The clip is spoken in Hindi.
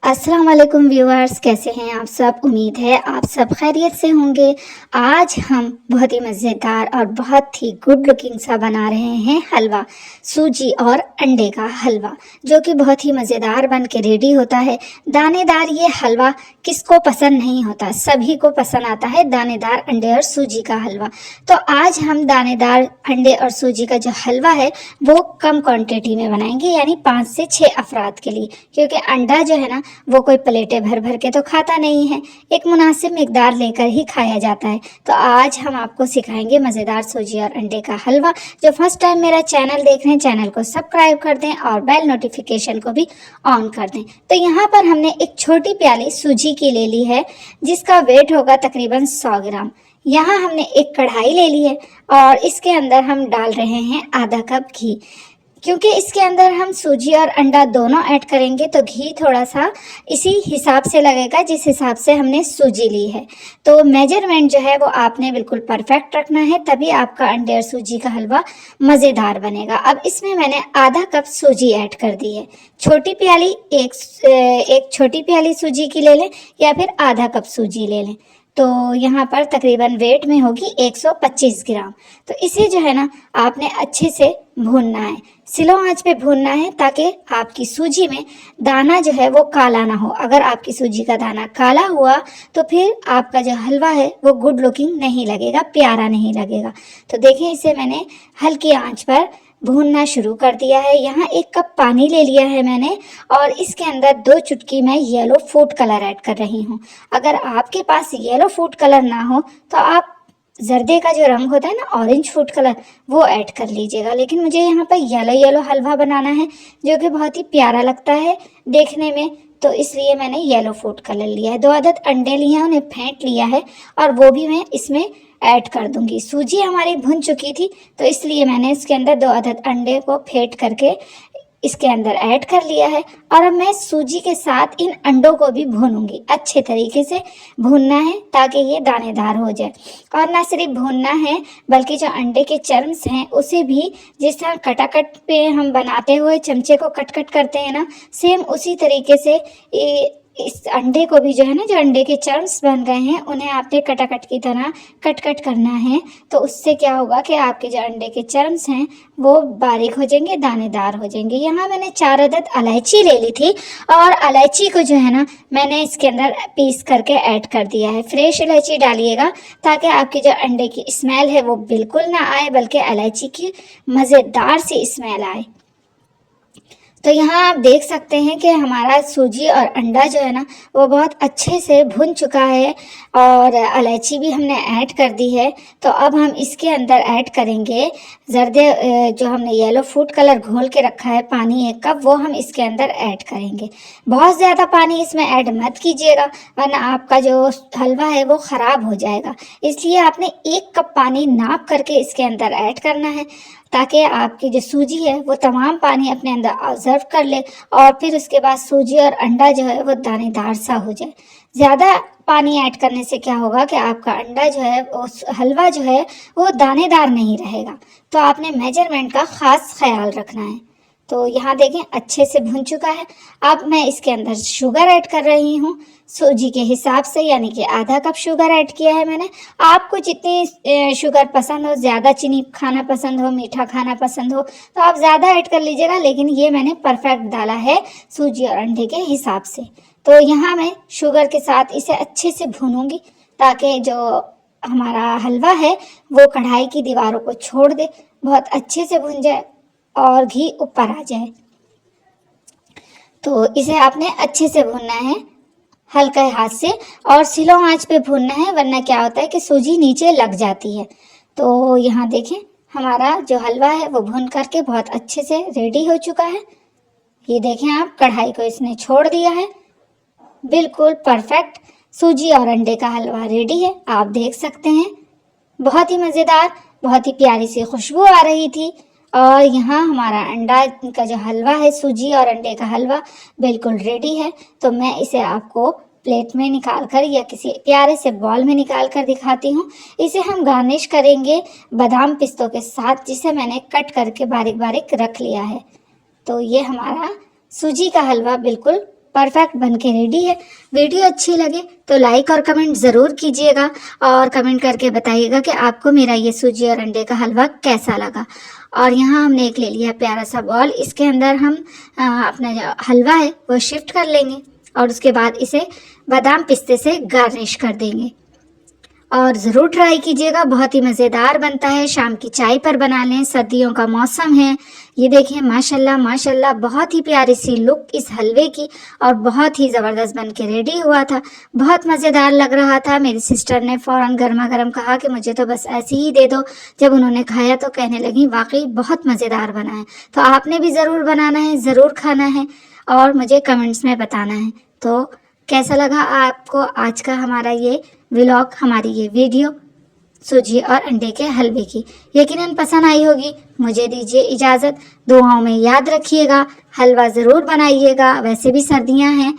अस्सलाम वालेकुम व्यूअर्स, कैसे हैं आप सब। उम्मीद है आप सब खैरियत से होंगे। आज हम बहुत ही मज़ेदार और बहुत ही गुड लुकिंग सा बना रहे हैं हलवा, सूजी और अंडे का हलवा, जो कि बहुत ही मज़ेदार बन के रेडी होता है। दानेदार ये हलवा किसको पसंद नहीं होता, सभी को पसंद आता है दानेदार अंडे और सूजी का हलवा। तो आज हम दानेदार अंडे और सूजी का जो हलवा है वो कम क्वांटिटी में बनाएंगे, यानी 5 से 6 अफराद के लिए, क्योंकि अंडा जो है ना वो कोई प्लेटें भर भर के तो खाता नहीं है, एक मुनासिब मिकदार लेकर ही खाया जाता है। तो आज हम आपको सिखाएंगे मज़ेदार सूजी और अंडे का हलवा। जो फर्स्ट टाइम मेरा चैनल देख रहे हैं, चैनल को सब्सक्राइब कर दें और बेल नोटिफिकेशन को भी ऑन कर दें। तो यहाँ पर हमने एक छोटी प्याली सूजी की ले ली है, जिसका वेट होगा तकरीबन 100 ग्राम। यहाँ हमने एक कढ़ाई ले ली है और इसके अंदर हम डाल रहे हैं आधा कप घी। क्योंकि इसके अंदर हम सूजी और अंडा दोनों ऐड करेंगे तो घी थोड़ा सा इसी हिसाब से लगेगा जिस हिसाब से हमने सूजी ली है। तो मेजरमेंट जो है वो आपने बिल्कुल परफेक्ट रखना है, तभी आपका अंडे और सूजी का हलवा मज़ेदार बनेगा। अब इसमें मैंने आधा कप सूजी ऐड कर दी है। छोटी प्याली एक छोटी प्याली सूजी की ले लें या फिर आधा कप सूजी ले लें। तो यहाँ पर तकरीबन वेट में होगी 125 ग्राम। तो इसे जो है ना आपने अच्छे से भूनना है, स्लो आंच पे भूनना है, ताकि आपकी सूजी में दाना जो है वो काला ना हो। अगर आपकी सूजी का दाना काला हुआ तो फिर आपका जो हलवा है वो गुड लुकिंग नहीं लगेगा, प्यारा नहीं लगेगा। तो देखें, इसे मैंने हल्की आंच पर भूनना शुरू कर दिया है। यहाँ 1 कप पानी ले लिया है मैंने और इसके अंदर 2 चुटकी मैं येलो फूड कलर ऐड कर रही हूँ। अगर आपके पास येलो फूड कलर ना हो तो आप जर्दे का जो रंग होता है ना, ऑरेंज फूड कलर, वो ऐड कर लीजिएगा। लेकिन मुझे यहाँ पर येलो येलो हलवा बनाना है, जो कि बहुत ही प्यारा लगता है देखने में, तो इसलिए मैंने येलो फूड कलर लिया है। 2 अदद अंडे लिए हैं, उन्हें फेंट लिया है और वो भी मैं इसमें ऐड कर दूंगी। सूजी हमारी भुन चुकी थी तो इसलिए मैंने इसके अंदर 2 अदद अंडे को फेंट करके इसके अंदर ऐड कर लिया है। और अब मैं सूजी के साथ इन अंडों को भी भूनूंगी। अच्छे तरीके से भूनना है ताकि ये दानेदार हो जाए। और ना सिर्फ भूनना है बल्कि जो अंडे के चर्म्स हैं उसे भी, जिस तरह कटाकट पे हम बनाते हुए चमचे को कट कट करते हैं ना, सेम उसी तरीके से इस अंडे को भी जो है ना, जो अंडे के चर्म्स बन गए हैं उन्हें आपने कटाकट की तरह कट कट करना है। तो उससे क्या होगा कि आपके जो अंडे के चर्म्स हैं वो बारीक हो जाएंगे, दानेदार हो जाएंगे। यहाँ मैंने 4 अदद इलायची ले ली थी और इलायची को जो है ना मैंने इसके अंदर पीस करके ऐड कर दिया है। फ्रेश इलायची डालिएगा ताकि आपकी जो अंडे की स्मेल है वो बिल्कुल ना आए, बल्कि इलायची की मज़ेदार सी स्मेल आए। तो यहाँ आप देख सकते हैं कि हमारा सूजी और अंडा जो है ना वो बहुत अच्छे से भुन चुका है और इलायची भी हमने ऐड कर दी है। तो अब हम इसके अंदर ऐड करेंगे जर्दे, जो हमने येलो फूड कलर घोल के रखा है, पानी 1 कप, वो हम इसके अंदर ऐड करेंगे। बहुत ज़्यादा पानी इसमें ऐड मत कीजिएगा, वरना आपका जो हलवा है वो ख़राब हो जाएगा। इसलिए आपने 1 कप पानी नाप करके इसके अंदर ऐड करना है, ताकि आपकी जो सूजी है वो तमाम पानी अपने अंदर ऑब्जर्व कर ले और फिर उसके बाद सूजी और अंडा जो है वो दानेदार सा हो जाए। ज़्यादा पानी ऐड करने से क्या होगा कि आपका अंडा जो है, वो हलवा जो है वो दानेदार नहीं रहेगा। तो आपने मेजरमेंट का ख़ास ख्याल रखना है। तो यहाँ देखें, अच्छे से भुन चुका है। अब मैं इसके अंदर शुगर ऐड कर रही हूँ सूजी के हिसाब से, यानी कि आधा कप शुगर ऐड किया है मैंने। आपको जितनी शुगर पसंद हो, ज़्यादा चीनी खाना पसंद हो, मीठा खाना पसंद हो, तो आप ज़्यादा ऐड कर लीजिएगा। लेकिन ये मैंने परफेक्ट डाला है सूजी और अंडे के हिसाब से। तो यहाँ मैं शुगर के साथ इसे अच्छे से भूनूंगी ताकि जो हमारा हलवा है वो कढ़ाई की दीवारों को छोड़ दे, बहुत अच्छे से भुन जाए और घी ऊपर आ जाए। तो इसे आपने अच्छे से भूनना है हल्के हाथ से और स्लो आंच पे भूनना है, वरना क्या होता है कि सूजी नीचे लग जाती है। तो यहाँ देखें, हमारा जो हलवा है वो भून करके बहुत अच्छे से रेडी हो चुका है। ये देखें आप, कढ़ाई को इसने छोड़ दिया है। बिल्कुल परफेक्ट सूजी और अंडे का हलवा रेडी है, आप देख सकते हैं। बहुत ही मज़ेदार, बहुत ही प्यारी सी खुशबू आ रही थी। और यहाँ हमारा अंडा का जो हलवा है, सूजी और अंडे का हलवा, बिल्कुल रेडी है। तो मैं इसे आपको प्लेट में निकाल कर या किसी प्यारे से बॉल में निकाल कर दिखाती हूँ। इसे हम गार्निश करेंगे बादाम पिस्तों के साथ, जिसे मैंने कट करके बारीक बारीक रख लिया है। तो ये हमारा सूजी का हलवा बिल्कुल परफेक्ट बन के रेडी है। वीडियो अच्छी लगे तो लाइक और कमेंट ज़रूर कीजिएगा और कमेंट करके बताइएगा कि आपको मेरा ये सूजी और अंडे का हलवा कैसा लगा। और यहाँ हमने एक ले लिया प्यारा सा बॉल, इसके अंदर हम अपना जो हलवा है वो शिफ्ट कर लेंगे और उसके बाद इसे बादाम पिस्ते से गार्निश कर देंगे। और ज़रूर ट्राई कीजिएगा, बहुत ही मज़ेदार बनता है। शाम की चाय पर बना लें, सर्दियों का मौसम है। ये देखिए माशाल्लाह माशाल्लाह, बहुत ही प्यारी सी लुक इस हलवे की और बहुत ही ज़बरदस्त बन के रेडी हुआ था। बहुत मज़ेदार लग रहा था। मेरी सिस्टर ने फ़ौरन गर्मा गर्म कहा कि मुझे तो बस ऐसे ही दे दो। जब उन्होंने खाया तो कहने लगी वाकई बहुत मज़ेदार बना है। तो आपने भी ज़रूर बनाना है, ज़रूर खाना है और मुझे कमेंट्स में बताना है। तो कैसा लगा आपको आज का हमारा ये व्लॉग, हमारी ये वीडियो सूजी और अंडे के हलवे की? यकीनन पसंद आई होगी। मुझे दीजिए इजाज़त, दुआओं में याद रखिएगा, हलवा ज़रूर बनाइएगा। वैसे भी सर्दियां हैं